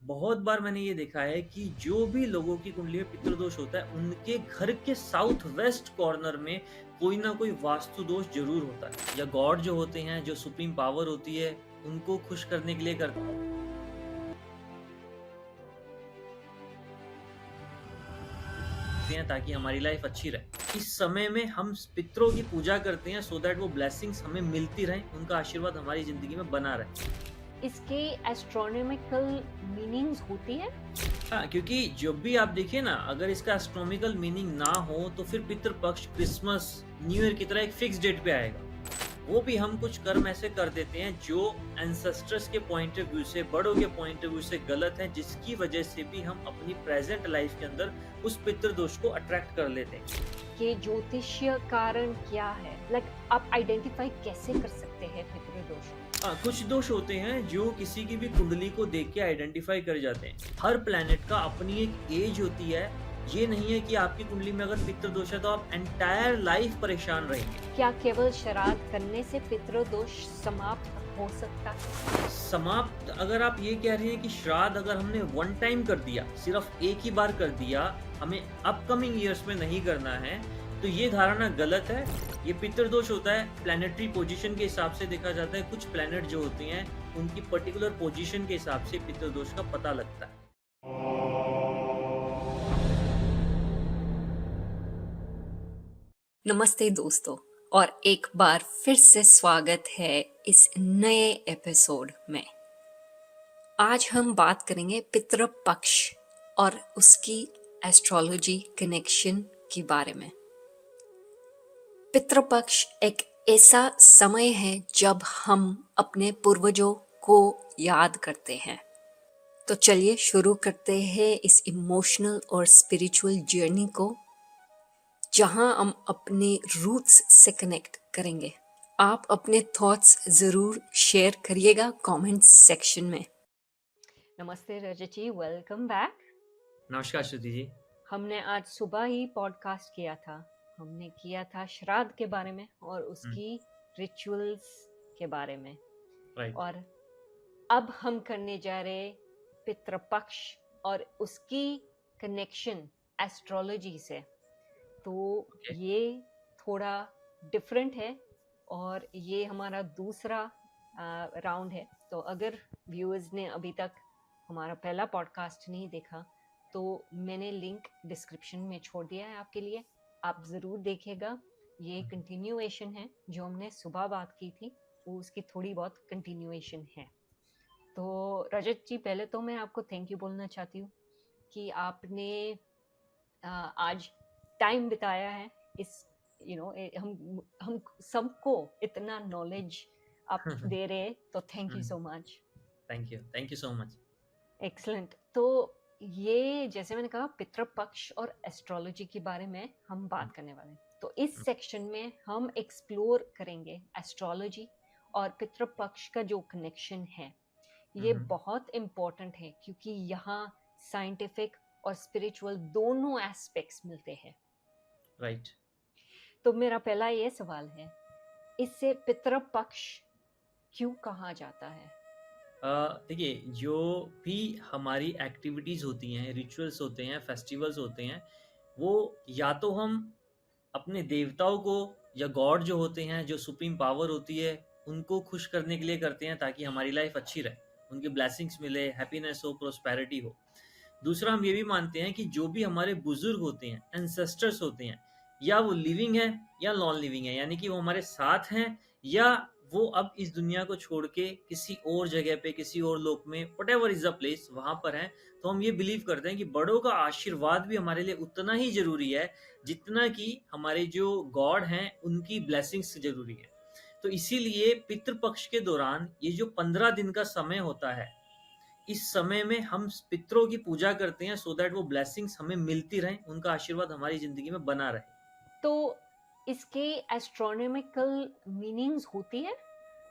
बहुत बार मैंने ये देखा है कि जो भी लोगों की कुंडली में पितृदोष होता है, उनके घर के साउथ वेस्ट कॉर्नर में कोई ना कोई वास्तु दोष ज़रूर होता है। या गॉड जो होते हैं, जो सुप्रीम पावर होती है, उनको खुश करने के लिए करते हैं ताकि हमारी लाइफ अच्छी रहे। इस समय में हम पितरों की पूजा करते हैं सो दैट वो ब्लेसिंग्स हमें मिलती रहें, उनका आशीर्वाद हमारी ज़िंदगी में बना रहे। इसके एस्ट्रोनॉमिकल मीनिंग्स होती है? हाँ, क्योंकि जब भी आप देखिए ना, अगर इसका एस्ट्रोनॉमिकल मीनिंग ना हो तो फिर पितृ पक्ष क्रिसमस, न्यू ईयर की तरह एक फिक्स डेट पे आएगा। वो भी हम कुछ कर्म ऐसे कर देते हैं जो एंसेस्टर्स के पॉइंट ऑफ व्यू से, बड़ों के पॉइंट ऑफ व्यू से गलत है, जिसकी वजह से भी हम अपनी प्रेजेंट लाइफ के अंदर उस पितृ दोष को अट्रैक्ट कर लेते हैं। कि ज्योतिषीय कारण क्या है? आप आइडेंटिफाई कैसे कर सकते हैं पितृदोष? कुछ दोष होते हैं जो किसी की भी कुंडली को देख के आइडेंटिफाई कर जाते हैं। हर प्लेनेट का अपनी एक एज होती है। ये नहीं है कि आपकी कुंडली में अगर पितृ दोष है तो आप एंटायर लाइफ परेशान रहेंगे। क्या केवल श्राद्ध करने से पितृदोष समाप्त हो सकता है? समाप्त, अगर आप ये कह रहे हैं कि श्राद्ध अगर हमने वन टाइम कर दिया, सिर्फ एक ही बार कर दिया, हमें अपकमिंग ईयर्स में नहीं करना है, तो ये धारणा गलत है। ये पितृदोष होता है, प्लैनेटरी पोजीशन के हिसाब से देखा जाता है। कुछ प्लैनेट जो होते हैं, उनकी पर्टिकुलर पोजीशन के हिसाब से पितृदोष का पता लगता है। नमस्ते दोस्तों, और एक बार फिर से स्वागत है इस नए एपिसोड में। आज हम बात करेंगे पितृपक्ष और उसकी एस्ट्रोलॉजी कनेक्शन के बारे में। पितृपक्ष एक ऐसा समय है जब हम अपने पूर्वजों को याद करते हैं। तो चलिए शुरू करते हैं इस इमोशनल और स्पिरिचुअल जर्नी को, जहां हम अपने रूट्स से कनेक्ट करेंगे। आप अपने थॉट्स ज़रूर शेयर करिएगा कमेंट सेक्शन में। नमस्ते रजत जी, वेलकम बैक। नमस्कार श्रुति जी। हमने आज सुबह ही पॉडकास्ट किया था। हमने किया था श्राद्ध के बारे में और उसकी रिचुअल्स के बारे में। राइट। और अब हम करने जा रहे पितृपक्ष और उसकी कनेक्शन एस्ट्रोलॉजी से। तो ये थोड़ा डिफरेंट है और ये हमारा दूसरा राउंड है। तो अगर व्यूअर्स ने अभी तक हमारा पहला पॉडकास्ट नहीं देखा तो मैंने लिंक डिस्क्रिप्शन में छोड़ दिया है आपके लिए, आप ज़रूर देखिएगा। ये कंटिन्यूएशन है, जो हमने सुबह बात की थी वो उसकी थोड़ी बहुत कंटिन्यूएशन है। तो रजत जी, पहले तो मैं आपको थैंक यू बोलना चाहती हूँ कि आपने आज टाइम बिताया है इस हम सबको इतना नॉलेज आप दे रहे हैं, तो thank you so much. Thank you so much. Excellent. तो ये जैसे मैंने कहा, पितृपक्ष और एस्ट्रोलॉजी के बारे में हम बात करने वाले हैं। तो इस सेक्शन में हम एक्सप्लोर करेंगे एस्ट्रोलॉजी और पितृपक्ष का जो कनेक्शन है। ये बहुत इम्पोर्टेंट है क्योंकि यहाँ साइंटिफिक और स्पिरिचुअल दोनों एस्पेक्ट्स मिलते हैं। राइट। तो मेरा पहला ये सवाल है, इससे पितृपक्ष क्यों कहा जाता है? देखिए, जो भी हमारी एक्टिविटीज़ होती हैं, रिचुअल्स होते हैं, फेस्टिवल्स होते हैं, वो या तो हम अपने देवताओं को या गॉड जो होते हैं, जो सुप्रीम पावर होती है, उनको खुश करने के लिए करते हैं ताकि हमारी लाइफ अच्छी रहे, उनकी ब्लेसिंग्स मिले, हैप्पीनेस हो, प्रोस्पेरिटी हो। दूसरा, हम ये भी मानते हैं कि जो भी हमारे बुजुर्ग होते हैं, एंसेस्टर्स होते हैं, या वो लिविंग है या नॉन लिविंग है, यानी कि वो हमारे साथ हैं या वो अब इस दुनिया को छोड़ के किसी और जगह पे, किसी और लोक में, व्हाटएवर इज द प्लेस, वहां पर हैं, तो हम ये बिलीव करते हैं कि बड़ों का आशीर्वाद भी हमारे लिए उतना ही जरूरी है जितना कि हमारे जो गॉड हैं उनकी ब्लेसिंग्स जरूरी है। तो इसीलिए पितृपक्ष के दौरान ये जो 15 दिन का समय होता है, इस समय में हम पितरों की पूजा करते हैं सो दैट वो ब्लेसिंग्स हमें मिलती रहें, उनका आशीर्वाद हमारी जिंदगी में बना रहे। तो इसके एस्ट्रोनॉमिकल मीनिंग्स होती है?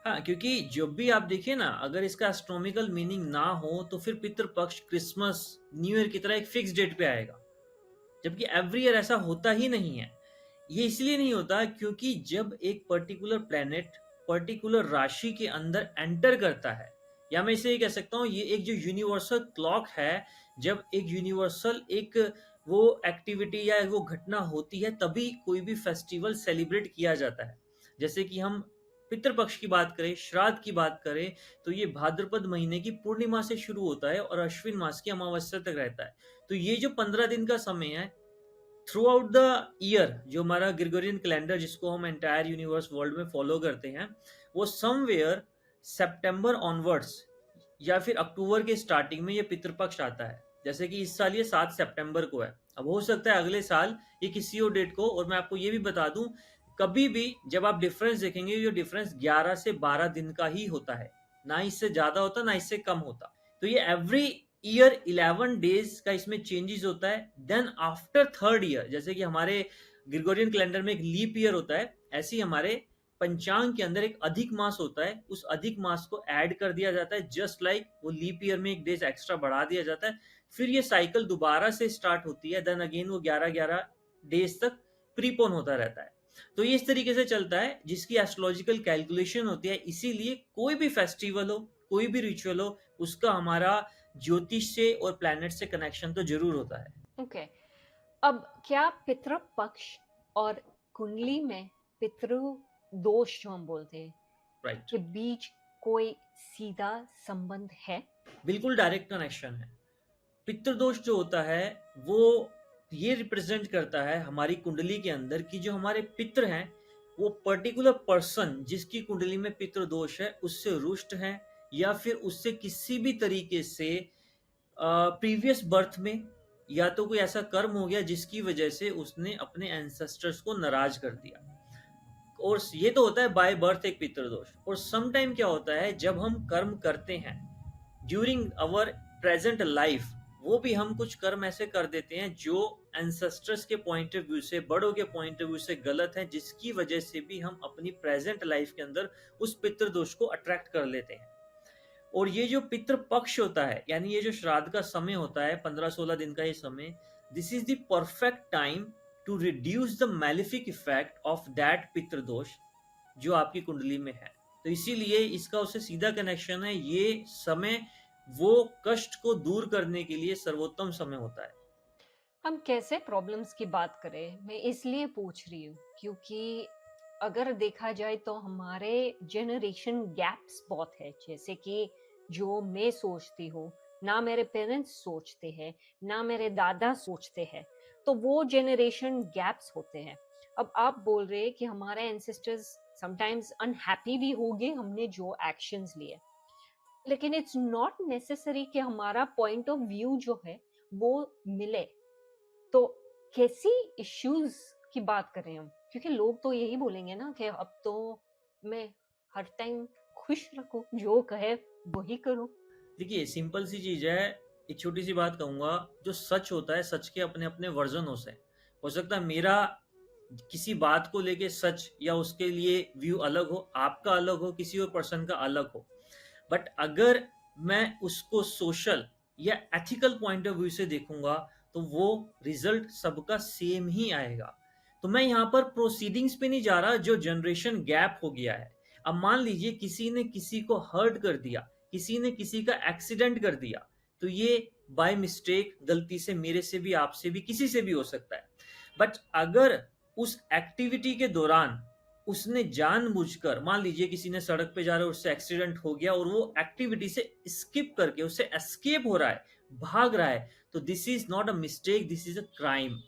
हाँ, क्योंकि जब भी आप देखिए ना, अगर इसका एस्ट्रोनॉमिकल मीनिंग ना हो तो फिर पितृपक्ष क्रिसमस, न्यू ईयर की तरह एक फिक्स डेट पे आएगा, जबकि एवरी ईयर ऐसा होता ही नहीं है। ये इसलिए नहीं होता क्योंकि जब एक पर्टिकुलर प्लेनेट पर्टिकुलर राशि के अंदर एंटर करता है, या मैं इसे ये कह सकता हूँ, ये एक जो यूनिवर्सल क्लॉक है, जब एक यूनिवर्सल एक वो एक्टिविटी या वो घटना होती है, तभी कोई भी फेस्टिवल सेलिब्रेट किया जाता है। जैसे कि हम पितृपक्ष की बात करें, श्राद्ध की बात करें, तो ये भाद्रपद महीने की पूर्णिमा से शुरू होता है और अश्विन मास की अमावस्या तक रहता है। तो ये जो 15 दिन का समय है, थ्रू आउट द ईयर, जो हमारा ग्रेगोरियन कैलेंडर जिसको हम एंटायर यूनिवर्स वर्ल्ड में फॉलो करते हैं, वो समवेयर सितंबर ऑनवर्ड्स या फिर अक्टूबर के स्टार्टिंग में ये पितृपक्ष आता है। जैसे कि इस साल ये 7 सितंबर को है, अब हो सकता है अगले साल ये किसी और डेट को। और मैं आपको ये भी बता दूं, कभी भी जब आप डिफरेंस देखेंगे, ये डिफरेंस 11 से 12 दिन का ही होता है, ना इससे ज्यादा होता ना इससे कम होता। तो ये एवरी ईयर 11 डेज का इसमें चेंजेस होता है। देन आफ्टर थर्ड ईयर, जैसे कि हमारे ग्रिगोरियन कैलेंडर में एक लीप ईयर होता है, ऐसे ही हमारे पंचांग के अंदर एक अधिक मास होता है, उस अधिक मास को ऐड कर दिया जाता है, जस्ट लाइक वो लीप ईयर में एक डेज एक्स्ट्रा बढ़ा दिया जाता है। फिर ये साइकिल दोबारा से स्टार्ट होती है, देन अगेन वो 11-11 डेज तक प्रीपोन होता रहता है। तो ये इस तरीके से चलता है, जिसकी एस्ट्रोलॉजिकल कैलकुलेशन होती है। इसीलिए कोई भी फेस्टिवल हो, कोई भी रिचुअल हो, उसका हमारा ज्योतिष से और प्लैनेट से कनेक्शन तो जरूर होता है। ओके। अब क्या पितृ पक्ष और कुंडली में पितृ दोष जो हम बोलते हैं राइट। के बीच कोई सीधा संबंध है? बिल्कुल डायरेक्ट कनेक्शन है। पितृदोष जो होता है, वो ये रिप्रेजेंट करता है हमारी कुंडली के अंदर कि जो हमारे पितृ हैं, वो पर्टिकुलर पर्सन जिसकी कुंडली में पितृदोष है, उससे रुष्ट है, या फिर उससे किसी भी तरीके से प्रीवियस बर्थ में या तो कोई ऐसा कर्म हो गया जिसकी वजह से उसने अपने एंसेस्टर्स को नाराज कर दिया। और ये तो होता है बाय बर्थ एक पितृदोष। और सम टाइम क्या होता है, जब हम कर्म करते हैं ड्यूरिंग अवर प्रेजेंट लाइफ, वो भी हम कुछ कर्म ऐसे कर देते हैं जो एंसेस्टर्स के पॉइंट ऑफ व्यू से, बड़ों के पॉइंट ऑफ व्यू से गलत है, जिसकी वजह से भी हम अपनी प्रेजेंट लाइफ के अंदर उस पितृदोष को अट्रैक्ट कर लेते हैं। और ये जो पितृ पक्ष होता है, यानी ये जो श्राद्ध का समय होता है 15-16 दिन का ये समय, this is the perfect time to reduce the malefic effect of that पितृदोष जो आपकी कुंडली में है। तो इसीलिए इसका उससे सीधा कनेक्शन है। ये समय वो कष्ट को दूर करने के लिए सर्वोत्तम समय होता है। हम कैसे प्रॉब्लम्स की बात करें, मैं इसलिए पूछ रही हूँ क्योंकि अगर देखा जाए तो हमारे जनरेशन गैप्स बहुत है। जैसे कि जो मैं सोचती हूँ, ना मेरे पेरेंट्स सोचते हैं, ना मेरे दादा सोचते हैं, तो वो जनरेशन गैप्स होते हैं। अब आप बोल रहे हैं कि हमारे एंसेस्टर्स समटाइम्स अनहैप्पी भी होंगे हमने जो एक्शंस लिए, लेकिन इट्स नॉट नेसेसरी कि हमारा पॉइंट ऑफ व्यू जो है वो मिले। तो कैसी इश्यूज की बात करें हम, क्योंकि लोग तो यही बोलेंगे ना कि अब तो मैं हर टाइम खुश रखूं, जो कहे वही करूं। देखिए, सिंपल सी चीज है। एक छोटी सी बात कहूंगा, जो सच होता है, सच के अपने अपने वर्जन हो सकता है मेरा किसी बात को लेके सच या उसके लिए व्यू अलग हो, आपका अलग हो, किसी और पर्सन का अलग हो। बट अगर मैं उसको सोशल या एथिकल पॉइंट ऑफ व्यू से देखूंगा, तो वो रिजल्ट सबका सेम ही आएगा। तो मैं यहाँ पर प्रोसीडिंग्स पे नहीं जा रहा, जो जनरेशन गैप हो गया है। अब मान लीजिए किसी ने किसी को हर्ट कर दिया, किसी ने किसी का एक्सीडेंट कर दिया, तो ये बाय मिस्टेक, गलती से, मेरे से भी, आपसे भी, किसी से भी हो सकता है। बट अगर उस एक्टिविटी के दौरान उसने जानबूझकर, मान लीजिए किसी ने सड़क पे जा रहे, उससे एक्सीडेंट हो गया और वो एक्टिविटी से स्किप करके उससे एस्केप हो रहा है, भाग रहा है, तो this is not a mistake, this is a crime.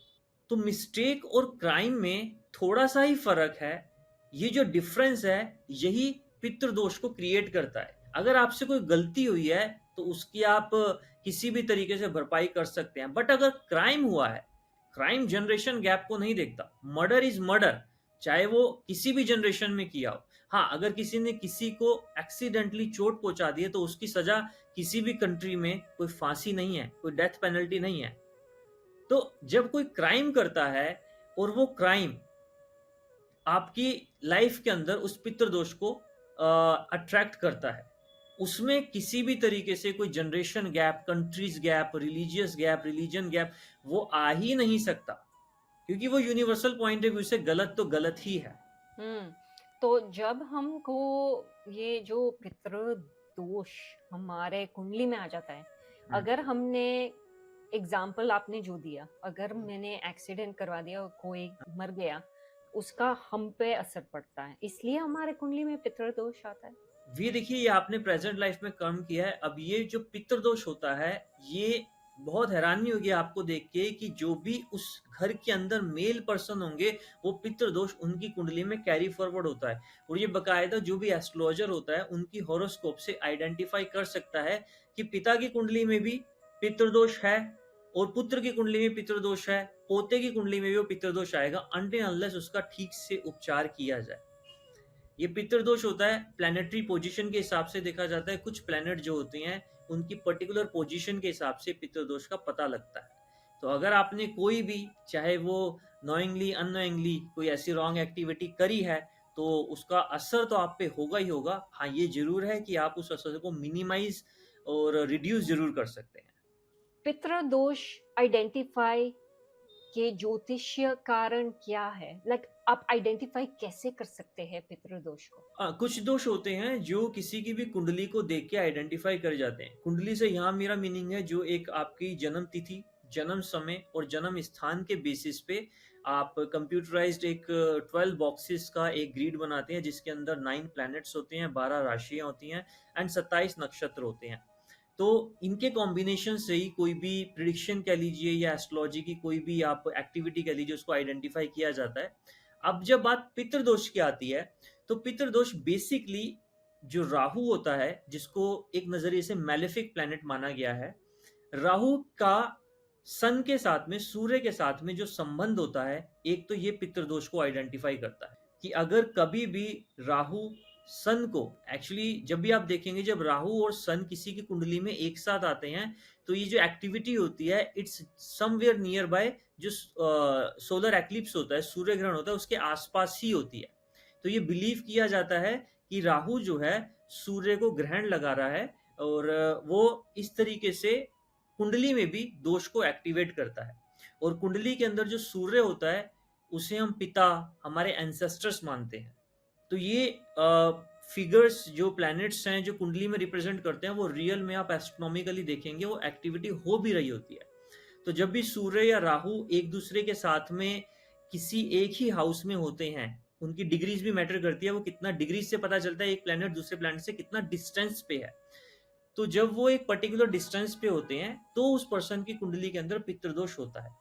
तो मिस्टेक और क्राइम में थोड़ा सा ही फर्क है। ये जो डिफरेंस है, यही पितृदोष को क्रिएट करता है। अगर आपसे कोई गलती हुई है, तो उसकी आप किसी भी तरीके से भरपाई कर सकते हैं। बट अगर क्राइम हुआ है, क्राइम जनरेशन गैप को नहीं देखता। मर्डर इज मर्डर, चाहे वो किसी भी जनरेशन में किया हो। हाँ, अगर किसी ने किसी को एक्सीडेंटली चोट पहुंचा दी है, तो उसकी सजा किसी भी कंट्री में कोई फांसी नहीं है, कोई डेथ पेनल्टी नहीं है। तो जब कोई क्राइम करता है और वो क्राइम आपकी लाइफ के अंदर उस पितृदोष को अट्रैक्ट करता है, उसमें किसी भी तरीके से कोई generation gap, countries gap, religious gap, religion gap, वो आ ही नहीं सकता, क्योंकि वो यूनिवर्सल पॉइंट ऑफ व्यू से गलत तो गलत ही है। तो जब हमको ये जो पितृ दोष हमारे कुंडली में आ जाता है, हुँ, अगर हमने एग्जाम्पल आपने जो दिया, अगर मैंने एक्सीडेंट करवा दिया और कोई मर गया, उसका हम पे असर पड़ता है, इसलिए हमारे कुंडली में पितृदोष आता है। ये देखिए ये आपने प्रेज़ेंट लाइफ़ में कर्म किया है, अब ये जो पितृदोष होता है, ये बहुत हैरानी होगी आपको देख के कि जो भी उस घर के अंदर मेल पर्सन होंगे, वो पितृदोष उनकी कुंडली में कैरी फॉरवर्ड होता है। और ये बाकायदा जो भी एस्ट्रोलॉजर होता है, उनकी हॉरोस्कोप से आइडेंटिफ़ाई कर सकता है कि पिता की कुंडली में भी पितृदोष है और पुत्र की कुंडली में पितृदोष है, पोते की कुंडली में भी वो पितृदोष आएगा अनटिल अनलेस उसका ठीक से उपचार किया जाए। ये पितृदोष होता है प्लैनेटरी पोजीशन के हिसाब से देखा जाता है। कुछ प्लैनेट जो होती हैं, उनकी पर्टिकुलर पोजीशन के हिसाब से पितृदोष का पता लगता है। तो अगर आपने कोई भी, चाहे वो नोइंगली, अननोइंगली कोई ऐसी रॉन्ग एक्टिविटी करी है, तो उसका असर तो आप पे होगा ही होगा। हाँ, ये ज़रूर है कि आप उस असर को मिनिमाइज़ और रिड्यूस ज़रूर कर सकते हैं। पितृदोष आइडेंटिफाई के ज्योतिषीय कारण क्या है? लाइक आप आइडेंटिफाई कैसे कर सकते हैं पितृदोष को? कुछ दोष होते हैं जो किसी की भी कुंडली को देख के आइडेंटिफाई कर जाते हैं। कुंडली से यहाँ मेरा मीनिंग है जो एक आपकी जन्म तिथि, जन्म समय और जन्म स्थान के बेसिस पे आप कंप्यूटराइज्ड एक 12 बॉक्सेस का एक ग्रिड बनाते हैं जिसके अंदर 9 प्लैनेट्स होते हैं, 12 राशियाँ होती हैं एंड 27 नक्षत्र होते हैं। तो इनके कॉम्बिनेशन से ही कोई भी प्रिडिक्शन कह लीजिए या एस्ट्रोलॉजी की कोई भी आप एक्टिविटी कह लीजिए उसको आइडेंटिफाई किया जाता है। अब जब बात पितृदोष की आती है, तो पितृदोष बेसिकली जो राहु होता है, जिसको एक नज़रिए से मैलेफिक प्लैनेट माना गया है, राहु का सन के साथ में, सूर्य के साथ में जो संबंध होता है, एक तो ये पितृदोष को आइडेंटिफाई करता है कि अगर कभी भी राहु सन को, एक्चुअली जब भी आप देखेंगे जब राहु और सन किसी की कुंडली में एक साथ आते हैं, तो ये जो एक्टिविटी होती है इट्स समवेयर नियर बाय जो सोलर एक्लिप्स होता है, सूर्य ग्रहण होता है, उसके आसपास ही होती है। तो ये बिलीव किया जाता है कि राहु जो है सूर्य को ग्रहण लगा रहा है और वो इस तरीके से कुंडली में भी दोष को एक्टिवेट करता है। और कुंडली के अंदर जो सूर्य होता है उसे हम पिता, हमारे एंसेस्टर्स मानते हैं। तो ये फिगर्स जो प्लैनेट्स हैं जो कुंडली में रिप्रेजेंट करते हैं वो रियल में आप एस्ट्रोनॉमिकली देखेंगे वो एक्टिविटी हो भी रही होती है। तो जब भी सूर्य या राहु एक दूसरे के साथ में किसी एक ही हाउस में होते हैं, उनकी डिग्रीज भी मैटर करती है, वो कितना डिग्रीज से पता चलता है एक प्लैनेट दूसरे प्लैनेट से कितना डिस्टेंस पे है। तो जब वो एक पर्टिकुलर डिस्टेंस पे होते हैं तो उस पर्सन की कुंडली के अंदर पितृदोष होता है।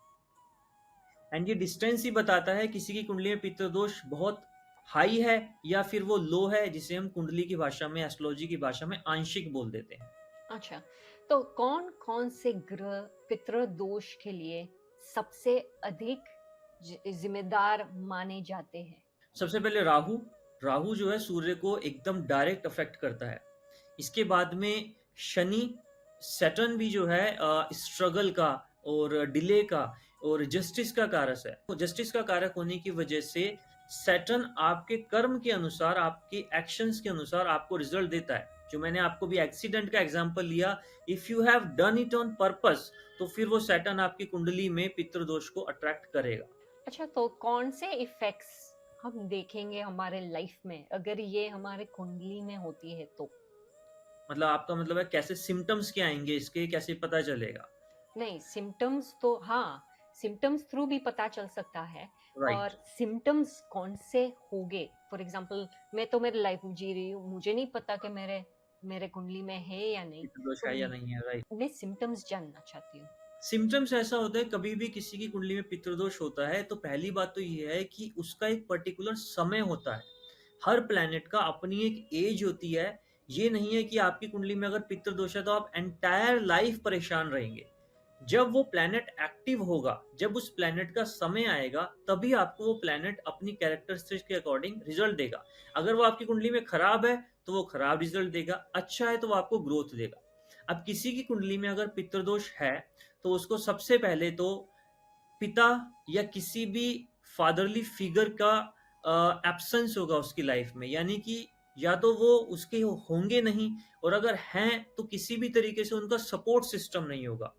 एंड ये डिस्टेंस ही बताता है किसी की कुंडली में पितृदोष बहुत हाई है या फिर वो लो है, जिसे हम कुंडली की भाषा में, एस्ट्रोलॉजी की भाषा में आंशिक बोल देते हैं। अच्छा, तो कौन-कौन से ग्रह पितृदोष के लिए सबसे अधिक जिम्मेदार माने जाते हैं? सबसे पहले राहु, राहु जो है सूर्य को एकदम डायरेक्ट अफेक्ट करता है। इसके बाद में शनि, सैटर्न भी जो है स्ट्रगल का और डिले का और जस्टिस का कारक है। तो जस्टिस का कारक होने की वजह से सैटर्न आपके कर्म के अनुसार, आपके एक्शंस के अनुसार आपको रिजल्ट देता है। जो मैंने आपको भी एक्सीडेंट का एग्जांपल लिया, if you have done it on purpose, तो फिर वो सैटर्न आपकी कुंडली में पितृदोष को अट्रैक्ट करेगा। अच्छा, तो कौन से इफेक्ट्स हम देखेंगे हमारे लाइफ में अगर ये हमारे कुंडली में होती है तो? मतलब आपका मतलब है कैसे सिम्टम्स क्या आएंगे इसके, कैसे पता चलेगा? नहीं, सिम्टम्स तो हाँ, सिम्टम्स थ्रू भी पता चल सकता है। और राइट। सिम्टम्स कौन से होंगे? फॉर एग्जांपल मैं तो मेरी लाइफ जी रही हूँ, मुझे नहीं पता कि मेरे मेरे कुंडली में है या नहीं, पितृदोष तो है या नहीं है, राइट। मैं सिम्टम्स जानना चाहती हूँ। सिम्पटम्स ऐसा होता है कभी भी किसी की कुंडली में पितृदोष होता है तो पहली बात तो ये है कि उसका एक पर्टिकुलर समय होता है। हर प्लैनेट का अपनी एक एज होती है। ये नहीं है कि आपकी कुंडली में अगर पितृदोष है तो आप एंटायर लाइफ परेशान रहेंगे। जब वो प्लैनेट एक्टिव होगा, जब उस प्लैनेट का समय आएगा, तभी आपको वो प्लैनेट अपनी कैरेक्टरिस्टिक्स के अकॉर्डिंग रिजल्ट देगा। अगर वो आपकी कुंडली में खराब है तो वो खराब रिजल्ट देगा, अच्छा है तो वो आपको ग्रोथ देगा। अब किसी की कुंडली में अगर पितृदोष है तो उसको सबसे पहले तो पिता या किसी भी फादरली फिगर का एब्सेंस होगा उसकी लाइफ में, यानी कि या तो वो उसके होंगे नहीं, और अगर हैं तो किसी भी तरीके से उनका सपोर्ट सिस्टम नहीं होगा।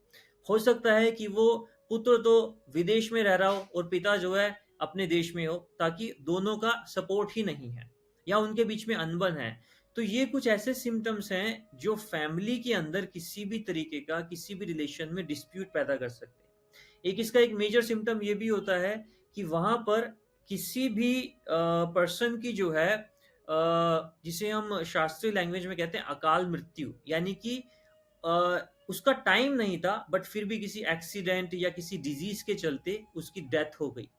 हो सकता है कि वो पुत्र तो विदेश में रह रहा हो और पिता जो है अपने देश में हो, ताकि दोनों का सपोर्ट ही नहीं है या उनके बीच में अनबन है। तो तो ये कुछ ऐसे सिम्पटम्स हैं जो फैमिली के अंदर किसी भी तरीके का किसी भी रिलेशन में डिस्प्यूट पैदा कर सकते हैं। एक इसका एक मेजर सिम्पटम ये भी होता है कि वहाँ पर किसी भी पर्सन की जो है जिसे हम शास्त्रीय लैंग्वेज में कहते हैं अकाल मृत्यु, यानी कि उसका टाइम नहीं था बट फिर भी किसी एक्सीडेंट या किसी डिजीज के चलते उसकी डेथ हो गई,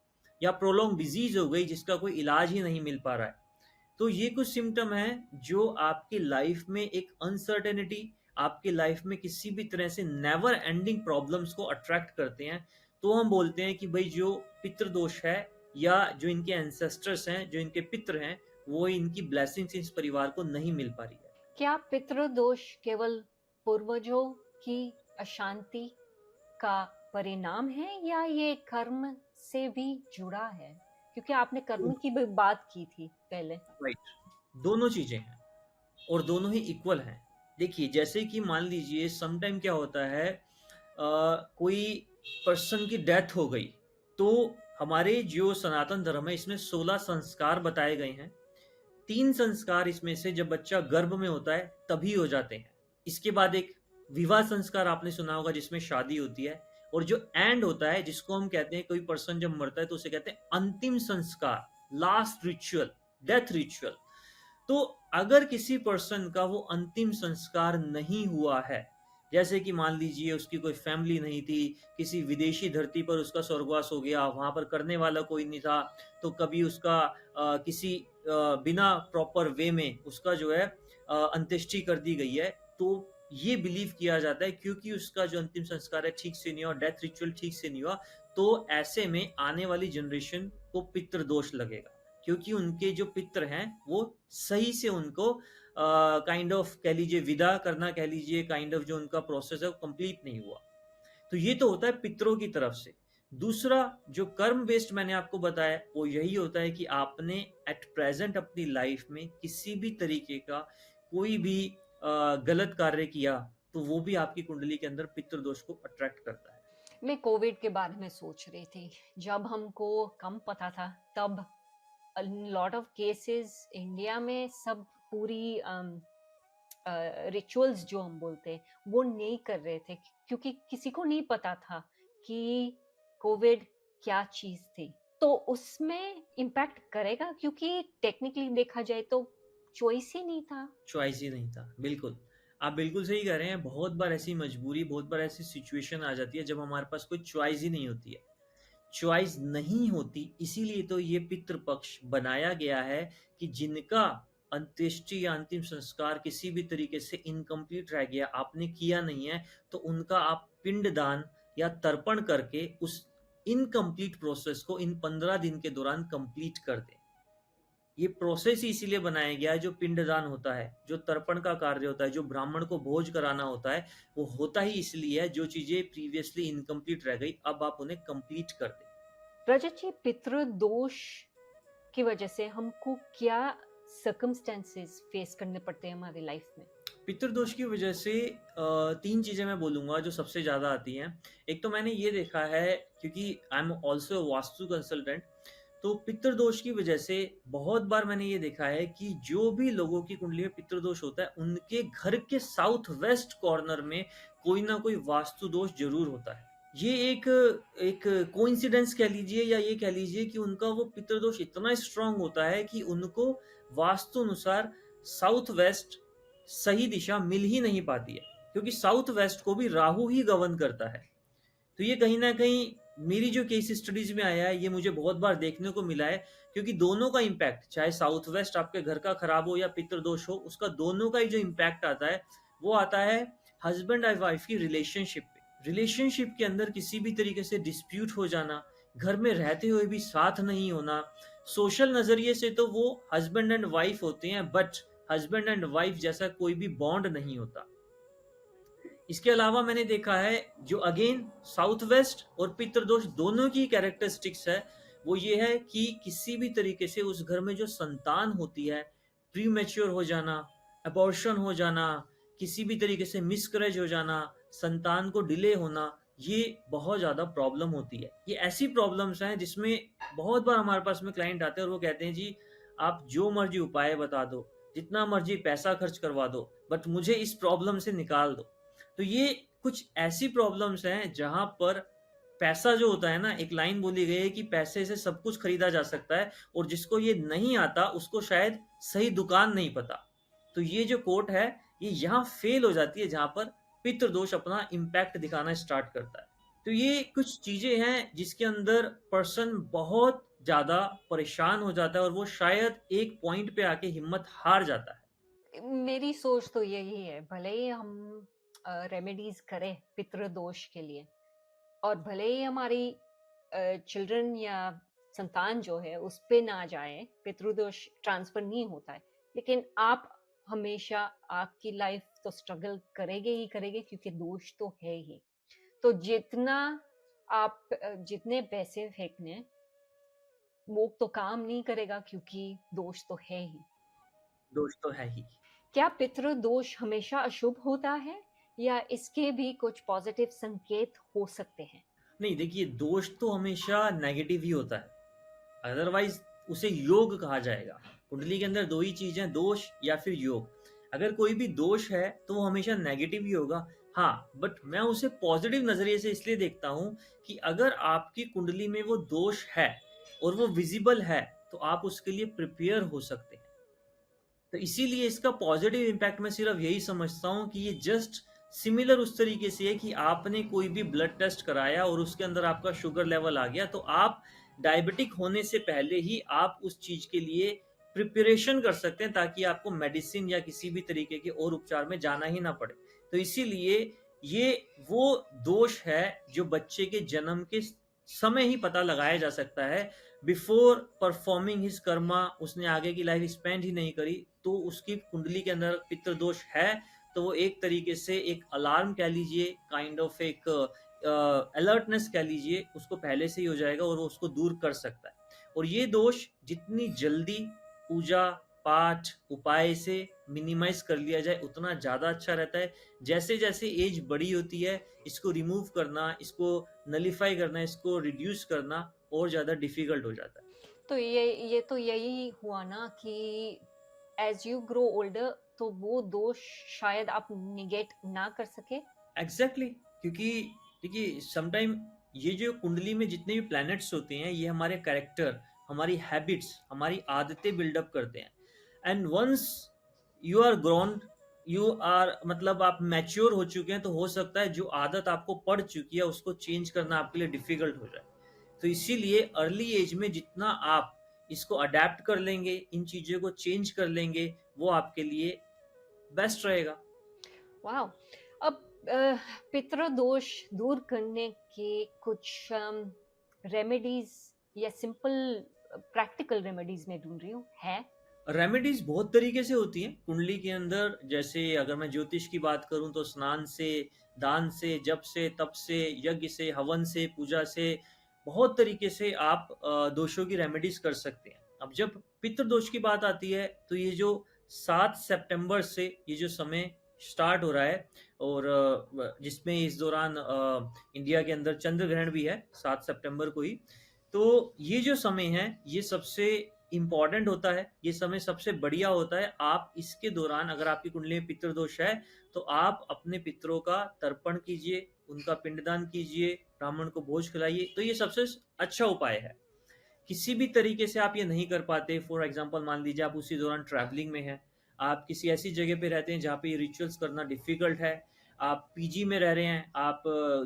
या प्रोलॉन्ग डिजीज हो गई जिसका कोई इलाज ही नहीं मिल पा रहा है। तो ये कुछ सिम्पटम हैं जो आपकी लाइफ में एक अनसर्टेनिटी, आपकी लाइफ में किसी भी तरह से नेवर एंडिंग प्रॉब्लम्स को अट्रैक्ट करते हैं। तो हम बोलते हैं कि भाई जो पितृदोष है या जो इनके एंसेस्टर्स हैं, जो इनके पितृ हैं, वो इनकी ब्लेसिंग्स इस परिवार को नहीं मिल पा रही है। क्या पितृदोष केवल पूर्वजों की अशांति का परिणाम है या ये कर्म से भी जुड़ा है? क्योंकि आपने कर्म की भी बात की थी पहले। राइट, दोनों चीजें हैं और दोनों ही इक्वल हैं। देखिए, जैसे कि मान लीजिए समटाइम क्या होता है, कोई पर्सन की डेथ हो गई, तो हमारे जो सनातन धर्म है इसमें 16 संस्कार बताए गए हैं। 3 संस्कार इसमें से जब बच्चा गर्भ में होता है तभी हो जाते हैं। इसके बाद एक विवाह संस्कार आपने सुना होगा जिसमें शादी होती है, और जो एंड होता है जिसको हम कहते हैं, कोई पर्सन जब मरता है तो उसे कहते हैं अंतिम संस्कार, लास्ट रिचुअल, डेथ रिचुअल। तो अगर किसी पर्सन का वो अंतिम संस्कार नहीं हुआ है, जैसे कि मान लीजिए उसकी कोई फैमिली नहीं थी, किसी विदेशी धरती पर उसका स्वर्गवास हो गया, वहां पर करने वाला कोई नहीं था, तो कभी उसका किसी बिना प्रॉपर वे में उसका जो है अंत्येष्टि कर दी गई है, तो ये बिलीव किया जाता है क्योंकि उसका जो अंतिम संस्कार है ठीक से नहीं हुआ, डेथ रिचुअल ठीक से नहीं हुआ, तो ऐसे में आने वाली जनरेशन को पितृदोष लगेगा, क्योंकि उनके जो पितृ हैं वो सही से उनको काइंड ऑफ कह लीजिए विदा करना, कह लीजिए काइंड ऑफ जो उनका प्रोसेस है वो कंप्लीट नहीं हुआ। तो ये तो होता है पितरों की तरफ से। दूसरा जो कर्म बेस्ड मैंने आपको बताया वो यही होता है कि आपने एट प्रेजेंट अपनी लाइफ में किसी भी तरीके का कोई भी गलत कार्य किया, तो वो भी आपकी कुंडली के अंदर पितृदोष को अट्रैक्ट करता है। मैं कोविड के बारे में सोच रही थी। जब हमको कम पता था तब लॉट ऑफ केसेस इंडिया में सब पूरी रिचुअल्स जो हम बोलते हैं वो नहीं कर रहे थे, क्योंकि किसी को नहीं पता था कि कोविड क्या चीज थी। तो उसमें इम्पैक्ट करेगा, क्योंकि टेक्निकली देखा जाए तो चॉइस ही नहीं था। चॉइस ही नहीं था, बिल्कुल। आप बिल्कुल सही कह रहे हैं। बहुत बार ऐसी मजबूरी, बहुत बार ऐसी सिचुएशन आ जाती है जब हमारे पास कोई चॉइस ही नहीं होती है। चॉइस नहीं होती, इसीलिए तो ये पितृपक्ष बनाया गया है कि जिनका अंत्येष्टि या अंतिम संस्कार किसी भी तरीके से इनकम्प्लीट रह गया, आपने किया नहीं है, तो उनका आप पिंडदान या तर्पण करके उस इनकम्प्लीट प्रोसेस को इन 15 दिन के दौरान कंप्लीट कर दें। ये प्रोसेस ही इसीलिए बनाया गया है। जो पिंडदान होता है, जो तर्पण का कार्य होता है, जो ब्राह्मण को भोज कराना होता है, वो होता ही इसलिए है जो चीजें प्रीवियसली इनकम्प्लीट रह गई अब आप उन्हें कंप्लीट कर दें। रजत जी, पितृदोष की वजह से हमको क्या सर्कमस्टेंसेस फेस करने पड़ते हैं हमारी लाइफ में? पितृदोष की वजह से 3 चीजें मैं बोलूंगा जो सबसे ज्यादा आती हैं। एक तो मैंने ये देखा है, क्योंकि I am also vastu consultant, तो पितृदोष की वजह से बहुत बार मैंने ये देखा है कि जो भी लोगों की कुंडली में पितृदोष होता है उनके घर के साउथ वेस्ट कॉर्नर में कोई ना कोई वास्तु दोष जरूर होता है। ये एक एक कोइंसिडेंस कह लीजिए, या ये कह लीजिए कि उनका वो पितृदोष इतना स्ट्रांग होता है कि उनको वास्तु अनुसार साउथ वेस्ट सही दिशा मिल ही नहीं पाती है, क्योंकि साउथ वेस्ट को भी राहु ही गवर्न करता है। तो ये कहीं ना कहीं मेरी जो केस स्टडीज में आया है, ये मुझे बहुत बार देखने को मिला है, क्योंकि दोनों का इम्पैक्ट, चाहे साउथ वेस्ट आपके घर का खराब हो या पितृदोष हो, उसका दोनों का ही जो इम्पैक्ट आता है वो आता है हस्बैंड और वाइफ की रिलेशनशिप पे। रिलेशनशिप के अंदर किसी भी तरीके से डिस्प्यूट हो जाना, घर में रहते हुए भी साथ नहीं होना। सोशल नजरिए से तो वो हस्बैंड एंड वाइफ होते हैं, बट हस्बैंड एंड वाइफ जैसा कोई भी बॉन्ड नहीं होता। इसके अलावा मैंने देखा है जो अगेन साउथ वेस्ट और पितृदोष दोनों की कैरेक्टरिस्टिक्स है, वो ये है कि किसी भी तरीके से उस घर में जो संतान होती है, प्री मैच्योर हो जाना, अबॉर्शन हो जाना, किसी भी तरीके से मिसकैरेज हो जाना, संतान को डिले होना, ये बहुत ज्यादा प्रॉब्लम होती है। ये ऐसी प्रॉब्लम्स हैं जिसमें बहुत बार हमारे पास में क्लाइंट आते हैं और वो कहते हैं जी आप जो मर्जी उपाय बता दो, जितना मर्ज़ी पैसा खर्च करवा दो, बट मुझे इस प्रॉब्लम से निकाल दो। तो ये कुछ ऐसी प्रॉब्लम्स हैं जहाँ पर पैसा जो होता है ना, एक लाइन बोली गई है कि पैसे से सब कुछ खरीदा जा सकता है और जिसको ये नहीं आता उसको शायद सही दुकान नहीं पता। तो ये जो कोट है, ये यहाँ फ़ेल हो जाती है जहाँ पर पितृदोष अपना इम्पैक्ट दिखाना स्टार्ट करता है। तो ये कुछ चीज़ें हैं जिसके अंदर पर्सन बहुत ज़्यादा परेशान हो जाता है और वो शायद एक पॉइंट पे आके हिम्मत हार जाता है। मेरी सोच तो यही है, भले ही हम रेमेडीज करें पितृदोष के लिए, और भले ही हमारी चिल्ड्रन या संतान जो है उस पे ना जाए, पितृदोष ट्रांसफर नहीं होता है, लेकिन आप हमेशा, आपकी लाइफ तो स्ट्रगल करेंगे ही करेंगे, क्योंकि दोष तो है ही। तो जितना आप जितने पैसे फेंकने, वो तो काम नहीं करेगा, क्योंकि दोष तो है ही। दोष तो है ही। क्या पितृदोष हमेशा अशुभ होता है, या इसके भी कुछ पॉजिटिव संकेत हो सकते हैं? नहीं, देखिए, दोष तो हमेशा नेगेटिव ही होता है, अदरवाइज उसे योग कहा जाएगा। कुंडली के अंदर दो ही चीजें हैं, दोष या फिर योग। अगर कोई भी दोष है तो वो हमेशा नेगेटिव ही होगा। हाँ, बट मैं उसे पॉजिटिव नजरिए से इसलिए देखता हूँ कि अगर आपकी कुंडली में वो दोष है और वो विजिबल है, तो आप उसके लिए प्रिपेयर हो सकते हैं। तो इसीलिए इसका पॉजिटिव इम्पैक्ट मैं सिर्फ यही समझता हूँ कि ये जस्ट सिमिलर उस तरीके से है कि आपने कोई भी ब्लड टेस्ट कराया और उसके अंदर आपका शुगर लेवल आ गया, तो आप डायबिटिक होने से पहले ही आप उस चीज के लिए प्रिपरेशन कर सकते हैं, ताकि आपको मेडिसिन या किसी भी तरीके के और उपचार में जाना ही ना पड़े। तो इसीलिए ये वो दोष है जो बच्चे के जन्म के समय ही पता लगाया जा सकता है। बिफोर परफॉर्मिंग हिज कर्मा, उसने आगे की लाइफ स्पेंड ही नहीं करी, तो उसकी कुंडली के अंदर पितृदोष है, तो वो एक तरीके से एक अलार्म कह लीजिए, काइंड ऑफ एक अलर्टनेस कह लीजिए, उसको पहले से ही हो जाएगा और वो उसको दूर कर सकता है। और ये दोष जितनी जल्दी पूजा पाठ उपाय से मिनिमाइज कर लिया जाए उतना ज़्यादा अच्छा रहता है। जैसे जैसे एज बड़ी होती है, इसको रिमूव करना, इसको नलीफाई करना, इसको रिड्यूस करना और ज़्यादा डिफिकल्ट हो जाता है। तो ये तो यही हुआ ना कि एज यू ग्रो ओल्डर, तो वो दोष शायद आप निगेट ना कर सके। एग्जैक्टली क्योंकि देखिए, समटाइम ये जो कुंडली में जितने भी प्लैनेट्स होते हैं, ये हमारे कैरेक्टर, हमारी हैबिट्स, हमारी आदतें बिल्डअप करते हैं। And once you are grown, you are मतलब आप मैच्योर हो चुके हैं, तो हो सकता है जो आदत आपको पड़ चुकी है उसको चेंज करना आपके लिए डिफिकल्ट हो जाए। तो इसीलिए अर्ली एज में जितना आप इसको अडेप्ट कर लेंगे, इन चीज़ों को चेंज कर लेंगे, वो आपके लिए बेस्ट रहेगा। वाह। अब पितृदोष दूर करने के कुछ रेमेडीज या सिंपल प्रैक्टिकल रेमेडीज में ढूंढ रही हूँ, है? रेमेडीज बहुत तरीके से होती हैं कुंडली के अंदर। जैसे अगर मैं ज्योतिष की बात करूं तो स्नान से, दान से, जप से, तप से, यज्ञ से, हवन से, पूजा से, बहुत तरीके से आप दोषों की रेमेडीज कर सकते हैं। अब जब पितृदोष की बात आती है, तो ये जो 7 सितंबर से ये जो समय स्टार्ट हो रहा है, और जिसमें इस दौरान इंडिया के अंदर चंद्र ग्रहण भी है 7 सितंबर को ही। तो ये जो समय है, ये सबसे इम्पॉर्टेंट होता है, ये समय सबसे बढ़िया होता है। आप इसके दौरान, अगर आपकी कुंडली में पितृदोष है, तो आप अपने पितरों का तर्पण कीजिए, उनका पिंडदान कीजिए, ब्राह्मण को भोज खिलाइए, तो ये सबसे अच्छा उपाय है। किसी भी तरीके से आप ये नहीं कर पाते, फॉर एग्जांपल मान लीजिए आप उसी दौरान ट्रैवलिंग में हैं, आप किसी ऐसी जगह पे रहते हैं जहाँ पे ये रिचुअल्स करना डिफिकल्ट है, आप पीजी में रह रहे हैं, आप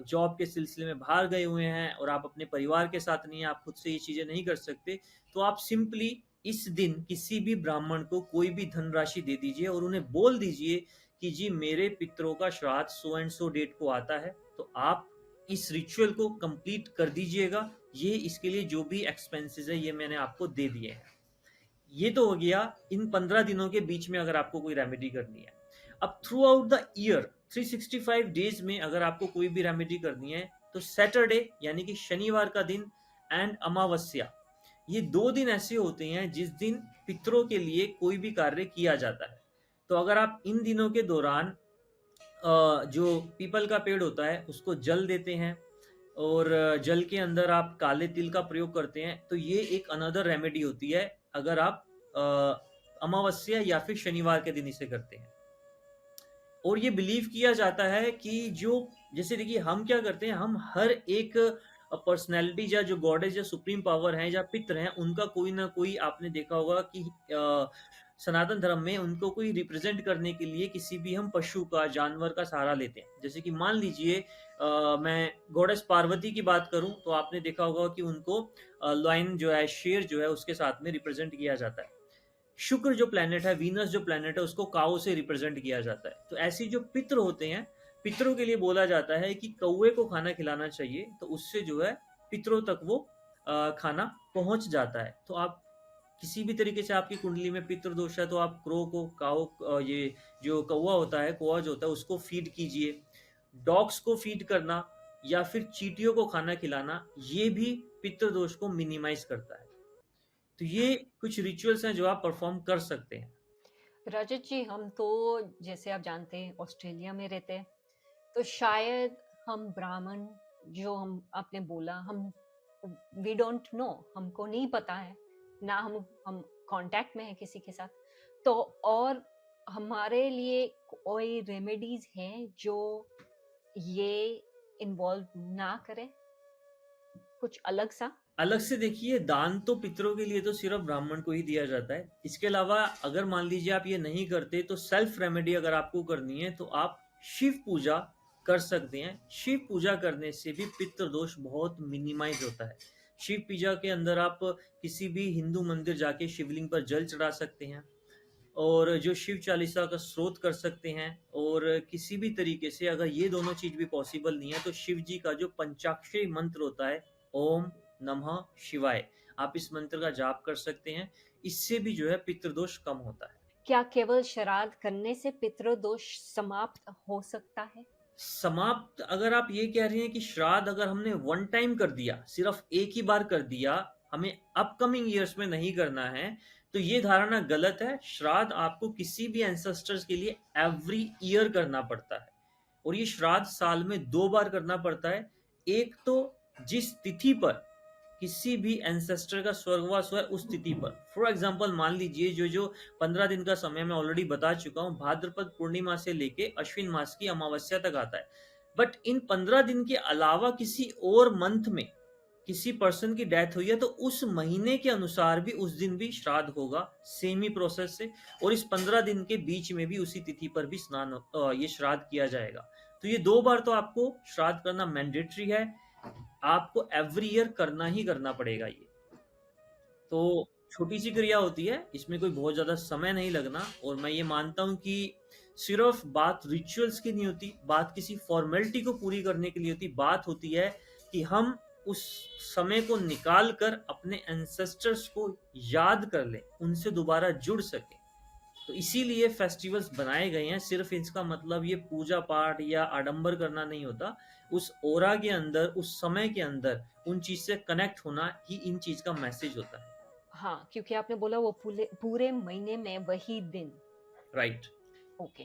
जॉब के सिलसिले में बाहर गए हुए हैं और आप अपने परिवार के साथ नहीं हैं, आप खुद से ये चीज़ें नहीं कर सकते, तो आप सिंपली इस दिन किसी भी ब्राह्मण को कोई भी धनराशि दे दीजिए और उन्हें बोल दीजिए कि जी मेरे पितरों का श्राद्ध सो एंड सो डेट को आता है, तो आप इस रिचुअल को कंप्लीट कर दीजिएगा। ये इसके लिए जो भी एक्सपेंसेस है, ये मैंने आपको दे दिए हैं। ये तो हो गया इन 15 दिनों के बीच में अगर आपको कोई रेमेडी करनी है। अब through out the year 365 days में अगर आपको कोई भी रेमेडी करनी है, तो सैटरडे यानी कि शनिवार का दिन एंड अमावस्या, ये 2 दिन ऐसे होते हैं जिस दिन पितरों के लिए कोई भी कार्य किया जाता है। तो अगर आप इन दिनों के दौरान जो पीपल का पेड़ होता है उसको जल देते हैं और जल के अंदर आप काले तिल का प्रयोग करते हैं, तो ये एक अनदर रेमेडी होती है। अगर आप अमावस्या या फिर शनिवार के दिन इसे करते हैं। और ये बिलीव किया जाता है कि जो जैसे देखिए हम क्या करते हैं, हम हर एक पर्सनैलिटी या जो गॉडेस या सुप्रीम पावर हैं या पितृ हैं, उनका कोई ना कोई आपने देखा होगा कि सनातन धर्म में उनको कोई रिप्रेजेंट करने के लिए किसी भी हम पशु का, जानवर का सहारा लेते हैं। जैसे कि मान लीजिए मैं गॉडेस पार्वती की बात करूं तो आपने देखा होगा कि उनको लायन जो है, शेर जो है, उसके साथ में रिप्रेजेंट किया जाता है। शुक्र जो प्लैनेट है, वीनस जो प्लैनेट है, उसको काऊ से रिप्रेजेंट किया जाता है। तो ऐसी जो पितृ होते हैं, पितरों के लिए बोला जाता है कि कौवे को खाना खिलाना चाहिए, तो उससे जो है पितरों तक वो खाना पहुंच जाता है। तो आप किसी भी तरीके से आपकी कुंडली में पितृ दोष है तो आप क्रो को, काऊ, ये जो कौवा होता है, कौवा जो होता है, उसको फीड कीजिए। डॉग्स को फीड करना या फिर चींटियों को खाना खिलाना, ये भी पितृ दोष को मिनिमाइज करता है। तो ये कुछ रिचुअल्स हैं जो आप परफॉर्म कर सकते हैं। रजत जी, हम तो जैसे आप जानते हैं ऑस्ट्रेलिया में रहते हैं, तो शायद हम ब्राह्मण, जो हम आपने बोला, हम वी डोंट नो, हमको नहीं पता है ना, हम कांटेक्ट में हैं किसी के साथ। तो और हमारे लिए कोई रेमेडीज हैं जो ये इन्वॉल्व ना करें, कुछ अलग सा? अलग से देखिए, दान तो पितरों के लिए तो सिर्फ ब्राह्मण को ही दिया जाता है। इसके अलावा अगर मान लीजिए आप ये नहीं करते तो सेल्फ रेमेडी अगर आपको करनी है तो आप शिव पूजा कर सकते हैं। शिव पूजा करने से भी पितृ दोष बहुत मिनिमाइज होता है। शिव पूजा के अंदर आप किसी भी हिंदू मंदिर जाके शिवलिंग पर जल चढ़ा सकते हैं और जो शिव चालीसा का स्रोत कर सकते हैं। और किसी भी तरीके से अगर ये दोनों चीज भी पॉसिबल नहीं है तो शिव जी का जो पंचाक्षरी मंत्र होता है, ओम नमः शिवाय, आप इस मंत्र का जाप कर सकते हैं। इससे भी जो है पितृदोष कम होता है। क्या केवल श्राद्ध करने से पितृदोष समाप्त हो सकता है? समाप्त, अगर आप ये कह रहे हैं कि श्राद्ध अगर हमने वन टाइम कर दिया, सिर्फ एक ही बार कर दिया, हमें अपकमिंग ईयर्स में नहीं करना है, तो ये धारणा गलत है। श्राद्ध आपको किसी भी एंसेस्टर्स के लिए एवरी ईयर करना पड़ता है और ये श्राद्ध साल में 2 बार करना पड़ता है। एक तो जिस तिथि पर किसी भी एंसेस्टर का स्वर्गवास हुआ है उस तिथि पर। फॉर एग्जाम्पल मान लीजिए जो 15 दिन का समय मैं ऑलरेडी बता चुका हूँ, भाद्रपद पूर्णिमा से लेके अश्विन मास की अमावस्या तक आता है। बट इन 15 दिन के अलावा किसी और मंथ में किसी पर्सन की डेथ हुई है तो उस महीने के अनुसार भी उस दिन भी श्राद्ध होगा, सेम ही प्रोसेस से। और इस 15 दिन के बीच में भी उसी तिथि पर भी स्नान, ये श्राद्ध किया जाएगा। तो ये 2 बार तो आपको श्राद्ध करना मैंडेटरी है, आपको एवरी ईयर करना ही करना पड़ेगा। ये तो छोटी सी क्रिया होती है, इसमें कोई बहुत ज्यादा समय नहीं लगना। और मैं ये मानता हूँ कि सिर्फ बात रिचुअल्स की नहीं होती, बात किसी फॉर्मेलिटी को पूरी करने के लिए होती, बात होती है कि हम उस समय को निकाल कर अपने एंसेस्टर्स को याद कर लें, उनसे दोबारा जुड़ सके। तो इसीलिए फेस्टिवल्स बनाए गए हैं। सिर्फ इसका मतलब ये पूजा पाठ या आडंबर करना नहीं होता, उस ओरा के अंदर, उस समय के अंदर उन चीज से कनेक्ट होना ही इन चीज का मैसेज होता है। हाँ, क्योंकि आपने बोला वो पूरे पूरे महीने में वही दिन। राइट। ओके।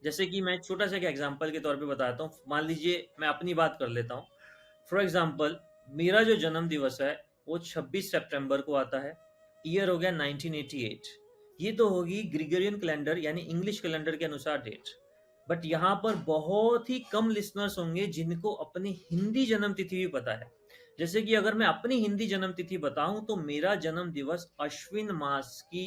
जैसे कि मैं छोटा सा एक एग्जांपल के तौर पे बताता हूँ। मान लीजिए मैं अपनी बात कर लेता हूँ। फॉर एग्जांपल मेरा जो जन्म दिवस है वो 26 सितंबर को आता है। ईयर हो गया 1988। ये तो होगी ग्रिगोरियन कैलेंडर यानी इंग्लिश कैलेंडर के अनुसार डेट। बट यहाँ पर बहुत ही कम लिसनर्स होंगे जिनको अपनी हिंदी जन्म तिथि भी पता है। जैसे कि अगर मैं अपनी हिंदी जन्म तिथि बताऊं तो मेरा जन्म दिवस अश्विन मास की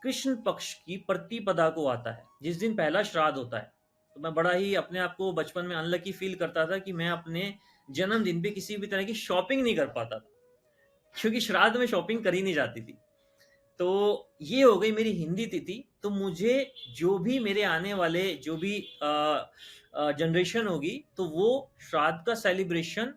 कृष्ण पक्ष की प्रतिपदा को आता है, जिस दिन पहला श्राद्ध होता है। तो मैं बड़ा ही अपने आप को बचपन में अनलकी फील करता था कि मैं अपने जन्मदिन पे किसी भी तरह की शॉपिंग नहीं कर पाता था, क्योंकि श्राद्ध में शॉपिंग करी नहीं जाती थी। तो ये हो गई मेरी हिंदी तिथि। तो मुझे जो भी मेरे आने वाले जो भी जनरेशन होगी तो वो श्राद्ध का सेलिब्रेशन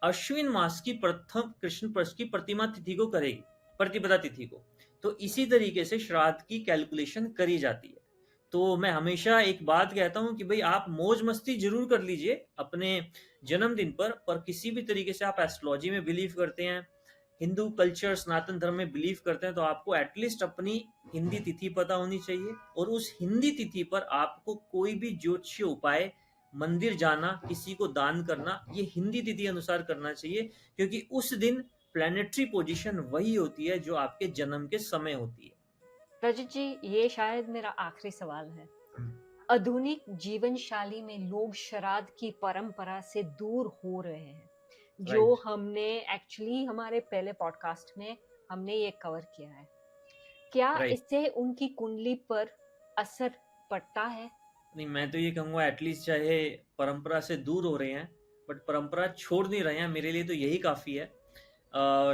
अश्विन मास की प्रथम कृष्ण पक्ष की प्रतिमा तिथि को करेगी, प्रतिपदा तिथि को। तो इसी तरीके से श्राद्ध की कैलकुलेशन करी जाती है। तो मैं हमेशा एक बात कहता हूं कि भाई आप मौज मस्ती जरूर कर लीजिए अपने जन्मदिन पर किसी भी तरीके से आप एस्ट्रोलॉजी में बिलीव करते हैं, हिंदू कल्चर सनातन धर्म में बिलीव करते हैं, तो आपको एटलीस्ट अपनी हिंदी तिथि पता होनी चाहिए। और उस हिंदी तिथि पर आपको कोई भी ज्योतिषीय उपाय, मंदिर जाना, किसी को दान करना, ये हिंदी तिथि अनुसार करना चाहिए, क्योंकि उस दिन प्लैनेटरी पोजीशन वही होती है जो आपके जन्म के समय होती है। रजत जी, ये शायद मेरा आखिरी सवाल है। हुँ, आधुनिक जीवन शैली में लोग श्राद्ध की परंपरा से दूर हो रहे हैं, जो राइट, हमने एक्चुअली हमारे पहले पॉडकास्ट में हमने ये कवर किया है। क्या राइट। इससे उनकी कुंडली पर असर पड़ता है? नहीं, मैं तो ये कहूँगा एटलीस्ट चाहे परंपरा से दूर हो रहे हैं, बट परंपरा छोड़ नहीं रहे हैं, मेरे लिए तो यही काफ़ी है।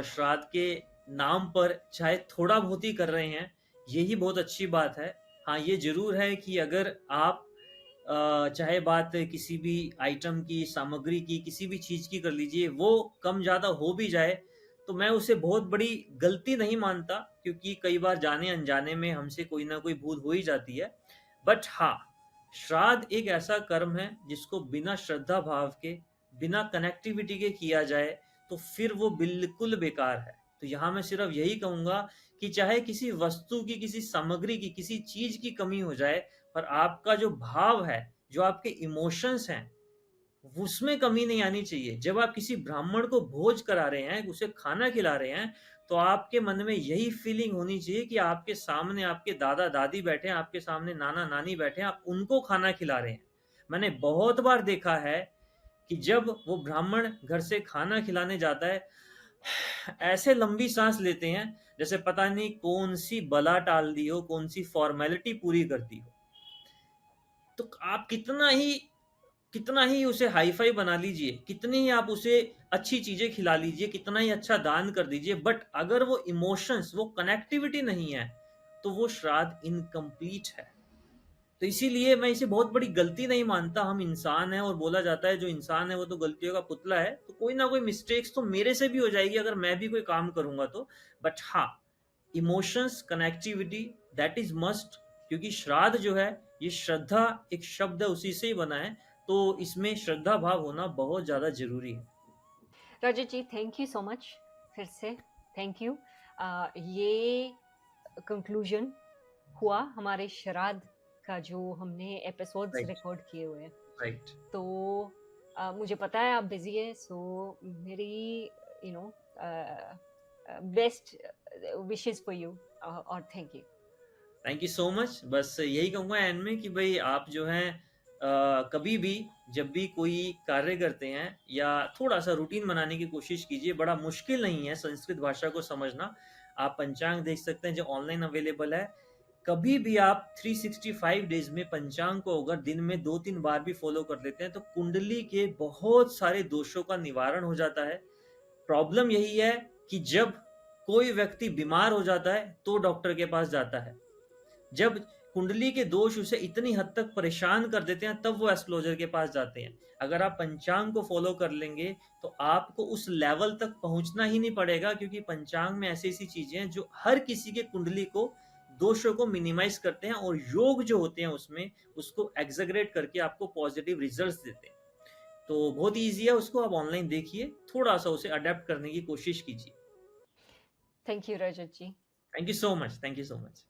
श्राद्ध के नाम पर चाहे थोड़ा बहुत ही कर रहे हैं, यही बहुत अच्छी बात है। हाँ, ये ज़रूर है कि अगर आप चाहे बात किसी भी आइटम की, सामग्री की, किसी भी चीज़ की कर लीजिए, वो कम-ज़्यादा हो भी जाए, तो मैं उसे बहुत बड़ी गलती नहीं मानता क्योंकि कई बार जाने-अनजाने में हमसे कोई ना कोई भूल हो ही जाती है। बट हाँ, श्राद्ध एक ऐसा कर्म है जिसको बिना श्रद्धा भाव के, बिना कनेक्टिविटी के किया जाए, तो फिर वो बिल्कुल बेकार है। तो यहाँ मैं सिर्फ़ यही कहूँगा कि चाहे किसी वस्तु की, किसी सामग्री की, किसी चीज़ की कमी हो जाए, पर आपका जो भाव है, जो आपके इमोशंस हैं, उसमें कमी नहीं आनी चाहिए। जब आप किसी ब्राह्मण को भोज करा रहे हैं, उसे खाना खिला रहे हैं, तो आपके मन में यही फीलिंग होनी चाहिए कि आपके सामने आपके दादा-दादी बैठे हैं, आपके सामने नाना-नानी बैठे हैं, आप उनको खाना खिला रहे हैं। मैंने बहुत बार देखा है कि जब वो ब्राह्मण घर से खाना खिलाने जाता है, ऐसे लंबी साँस लेते हैं, जैसे पता नहीं कौन-सी बला टाल दी हो, कौन-सी फ़ॉर्मेलिटी पूरी कर दी हो। तो आप कितना ही उसे हाई-फ़ाई बना लीजिए, कितनी ही आप उसे अच्छी चीज़ें खिला लीजिए, कितना ही अच्छा दान कर दीजिए, बट अगर वो इमोशंस, वो कनेक्टिविटी नहीं है, तो वो श्राद्ध इनकम्प्लीट है। तो इसीलिए मैं इसे बहुत बड़ी गलती नहीं मानता, हम इंसान हैं और बोला जाता है जो इंसान है वो तो गलतियों का पुतला है, तो कोई ना कोई मिस्टेक्स तो मेरे से भी हो जाएगी अगर मैं भी कोई काम करूँगा तो। बट हाँ, emotions, connectivity that is must क्योंकि श्राद्ध जो है, ये श्रद्धा एक शब्द है उसी से ही बना है, तो इसमें श्रद्धा भाव होना बहुत ज़्यादा ज़रूरी है। रजत ji, thank you so much. फिर से थैंक यू। ये कंक्लूजन हुआ हमारे श्राद्ध का, जो हमने एपिसोड्स राइट, रिकॉर्ड किए हुए हैं। राइट। तो मुझे पता है आप बिजी है, सो मेरी you know best wishes for you, और thank you. Thank you so much. बस यही कहूँगा एंड में कि भई आप जो हैं कभी भी जब भी कोई कार्य करते हैं या थोड़ा-सा रूटीन बनाने की कोशिश कीजिए, बड़ा मुश्किल नहीं है संस्कृत भाषा को समझना। आप पंचांग देख सकते हैं जो ऑनलाइन अवेलेबल है। कभी भी आप 365 डेज़ में पंचांग को अगर दिन में 2-3 बार भी फ़ॉलो कर लेते हैं, तो कुंडली के बहुत सारे दोषों का निवारण हो जाता है। प्रॉब्लम यही है कि जब कोई व्यक्ति बीमार हो जाता है, तो डॉक्टर के पास जाता है। जब कुंडली के दोष उसे इतनी हद तक परेशान कर देते हैं, तब वो एस्ट्रोलॉजर के पास जाते हैं। अगर आप पंचांग को फ़ॉलो कर लेंगे, तो आपको उस लेवल तक पहुँचना ही नहीं पड़ेगा क्योंकि पंचांग में ऐसी-ऐसी चीज़ें हैं जो हर किसी के कुंडली को दोषों को मिनिमाइज़ करते हैं और योग जो होते हैं उसमें, उसको एक्ज़ैगरेट करके आपको पॉज़िटिव रिज़ल्ट्स देते हैं। तो बहुत ईज़ी है, उसको आप ऑनलाइन देखिए, थोड़ा-सा उसे अडॉप्ट करने की कोशिश कीजिए। Thank you Rajat ji. Thank you so much. Thank you so much.